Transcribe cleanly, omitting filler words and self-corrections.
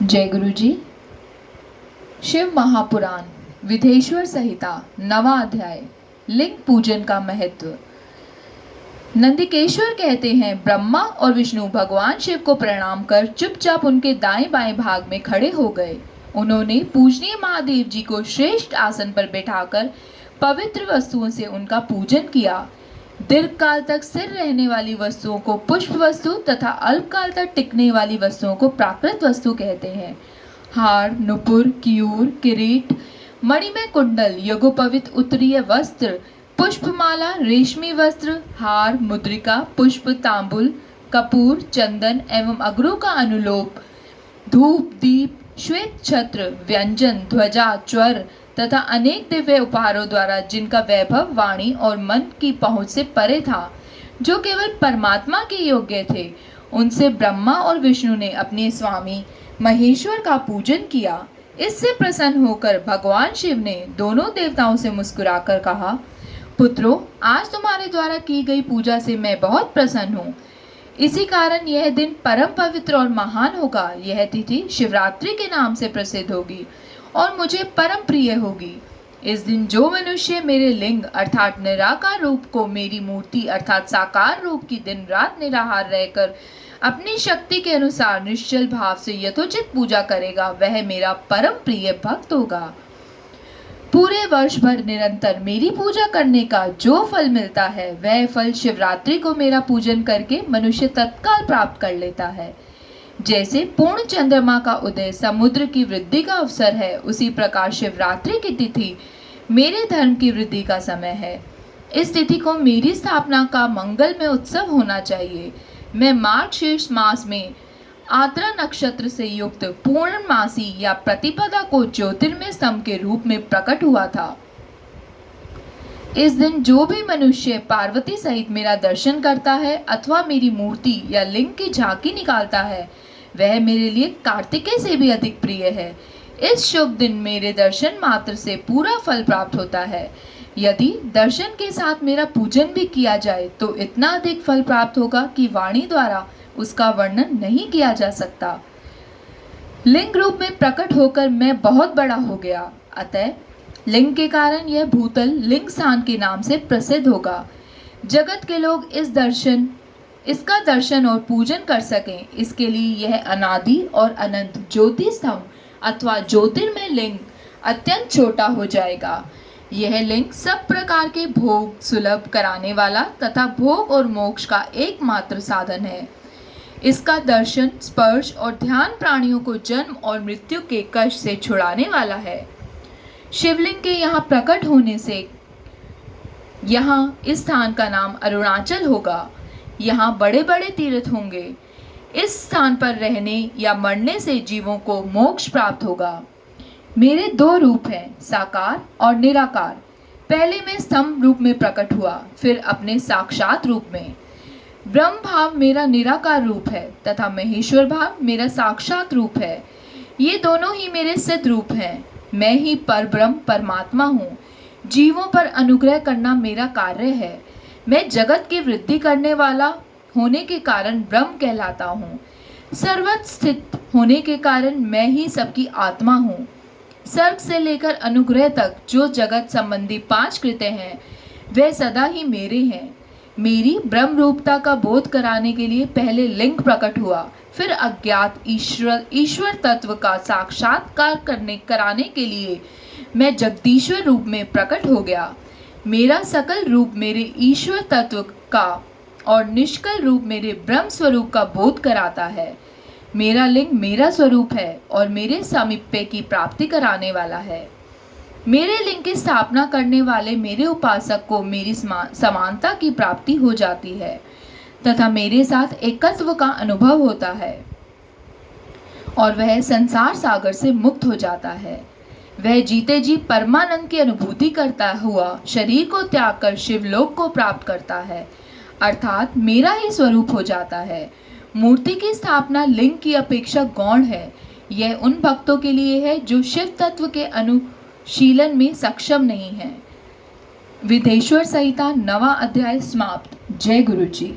जय गुरु जी। शिव महापुराण विधेश्वर संहिता 9वां अध्याय लिंग पूजन का महत्व। नंदिकेश्वर कहते हैं, ब्रह्मा और विष्णु भगवान शिव को प्रणाम कर चुपचाप उनके दाएं बाएं भाग में खड़े हो गए। उन्होंने पूजनीय महादेव जी को श्रेष्ठ आसन पर बैठाकर पवित्र वस्तुओं से उनका पूजन किया। दीर्घ काल तक स्थिर रहने वाली वस्तुओं को पुष्प वस्तु तथा अल्पकाल तक टिकने वाली वस्तुओं को प्राकृत वस्तु कहते हैं। हार, नुपुर, कियूर, किरीट, मणिमय कुंडल, यज्ञोपवीत उत्तरीय वस्त्र, पुष्पमाला, रेशमी वस्त्र, हार, मुद्रिका, पुष्प, तांबुल, कपूर, चंदन एवं अगरू का अनुलोप, धूप, दीप, श्वेत छत्र, व्यंजन, ध्वजा, च्वर तथा अनेक दिव्य उपहारों द्वारा जिनका वैभव वाणी और मन की पहुंच से परे था, जो केवल परमात्मा के योग्य थे, उनसे ब्रह्मा और विष्णु ने अपने स्वामी महेश्वर का पूजन किया। इससे प्रसन्न होकर भगवान शिव ने दोनों देवताओं से मुस्कुराकर कहा, पुत्रों, आज तुम्हारे द्वारा की गई पूजा से मैं बहुत प्रसन्न हूँ। इसी कारण यह दिन परम पवित्र और महान होगा। यह तिथि शिवरात्रि के नाम से प्रसिद्ध होगी और मुझे परम प्रिय होगी। इस दिन जो मनुष्य मेरे लिंग अर्थात निराकार रूप को मेरी मूर्ति अर्थात साकार रूप की दिन रात निराहार रहकर अपनी शक्ति के अनुसार निश्चल भाव से यथोचित पूजा करेगा, वह मेरा परम प्रिय भक्त होगा। पूरे वर्ष भर निरंतर मेरी पूजा करने का जो फल मिलता है, वह फल शिवरात्रि को मेरा पूजन करके मनुष्य तत्काल प्राप्त कर लेता है। जैसे पूर्ण चंद्रमा का उदय समुद्र की वृद्धि का अवसर है, उसी प्रकार शिवरात्रि की तिथि मेरे धर्म की वृद्धि का समय है। इस तिथि को मेरी स्थापना का मंगल में उत्सव होना चाहिए। मैं मार्गशीर्ष मास में आद्रा नक्षत्र से युक्त पूर्णमासी या प्रतिपदा को ज्योतिर्मय स्तंभ के रूप में प्रकट हुआ था। इस दिन जो भी मनुष्य पार्वती सहित मेरा दर्शन करता है अथवा मेरी मूर्ति या लिंग की झांकी निकालता है, वह मेरे लिए कार्तिकेय से भी अधिक प्रिय है। इस शुभ दिन मेरे दर्शन मात्र से पूरा फल प्राप्त होता है। यदि दर्शन के साथ मेरा पूजन भी किया जाए तो इतना अधिक फल प्राप्त होगा कि वाणी द्वारा उसका वर्णन नहीं किया जा सकता। लिंग रूप में प्रकट होकर मैं बहुत बड़ा हो गया, अतः लिंग के कारण यह भूतल लिंग स्थान के नाम से प्रसिद्ध होगा। जगत के लोग इसका दर्शन और पूजन कर सकें, इसके लिए यह अनादि और अनंत ज्योति स्तंभ अथवा ज्योतिर्मय लिंग अत्यंत छोटा हो जाएगा। यह लिंग सब प्रकार के भोग सुलभ कराने वाला तथा भोग और मोक्ष का एकमात्र साधन है। इसका दर्शन, स्पर्श और ध्यान प्राणियों को जन्म और मृत्यु के कष्ट से छुड़ाने वाला है। शिवलिंग के यहाँ प्रकट होने से यहाँ इस स्थान का नाम अरुणाचल होगा। यहाँ बड़े बड़े तीर्थ होंगे। इस स्थान पर रहने या मरने से जीवों को मोक्ष प्राप्त होगा। मेरे दो रूप हैं, साकार और निराकार। पहले मैं स्तंभ रूप में प्रकट हुआ, फिर अपने साक्षात रूप में। ब्रह्म भाव मेरा निराकार रूप है तथा महेश्वर भाव मेरा साक्षात रूप है। ये दोनों ही मेरे सिद्ध रूप हैं। मैं ही परब्रह्म परमात्मा हूँ। जीवों पर अनुग्रह करना मेरा कार्य है। मैं जगत की वृद्धि करने वाला होने के कारण ब्रह्म कहलाता हूँ। सर्वत्र स्थित होने के कारण मैं ही सबकी आत्मा हूँ। सर्ग से लेकर अनुग्रह तक जो जगत संबंधी 5 कृत्य हैं, वे सदा ही मेरे हैं। मेरी ब्रह्म रूपता का बोध कराने के लिए पहले लिंग प्रकट हुआ, फिर अज्ञात ईश्वर तत्व का साक्षात्कार कराने के लिए मैं जगदीश्वर रूप में प्रकट हो गया। मेरा सकल रूप मेरे ईश्वर तत्व का और निष्कल रूप मेरे ब्रह्म स्वरूप का बोध कराता है। मेरा लिंग मेरा स्वरूप है और मेरे सामीप्य की प्राप्ति कराने वाला है। मेरे लिंग की स्थापना करने वाले मेरे उपासक को मेरी समानता की प्राप्ति हो जाती है तथा मेरे साथ एकत्व का अनुभव होता है और वह संसार सागर से मुक्त हो जाता है। वह जीते जी परमानंद की अनुभूति करता हुआ शरीर को त्याग कर शिवलोक को प्राप्त करता है, अर्थात मेरा ही स्वरूप हो जाता है। मूर्ति की स्थापना लिंग की अपेक्षा गौण है। यह उन भक्तों के लिए है जो शिव तत्व के अनुशीलन में सक्षम नहीं है। विधेश्वर संहिता 9वां अध्याय समाप्त। जय गुरु जी।